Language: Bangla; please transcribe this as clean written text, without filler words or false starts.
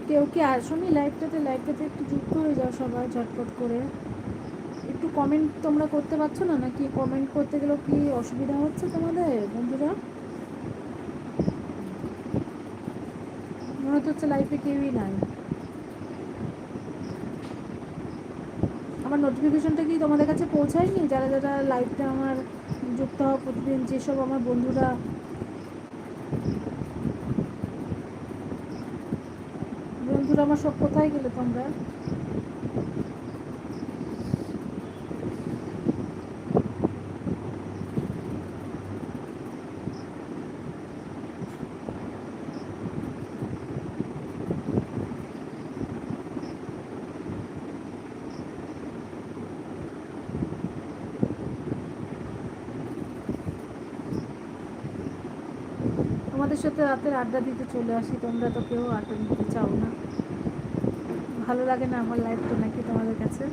কেউ কি আসোনি লাইভটাতে একটু যুক্ত হয়ে যাও সবাই ঝটপট করে। একটু কমেন্ট তোমরা করতে পারছো না নাকি? কমেন্ট করতে গেলেও কি অসুবিধা হচ্ছে তোমাদের বন্ধুরা? মনে হচ্ছে লাইভে কেউই নাই। আমার নোটিফিকেশনটা কি তোমাদের কাছে পৌঁছায়নি? যারা যারা লাইভটা আমার যুক্ত হওয়া প্রতিদিন, যেসব আমার বন্ধুরা বন্ধুরা আমার সব কোথায় গেলে তোমরা? তোমাদের সাথে রাতের আড্ডা দিতে চলে আসি, তোমরা তো কেউ আড্ডা দিতে চাও না। ভালো লাগে না আমার লাইফটা নাকি তোমাদের কাছে?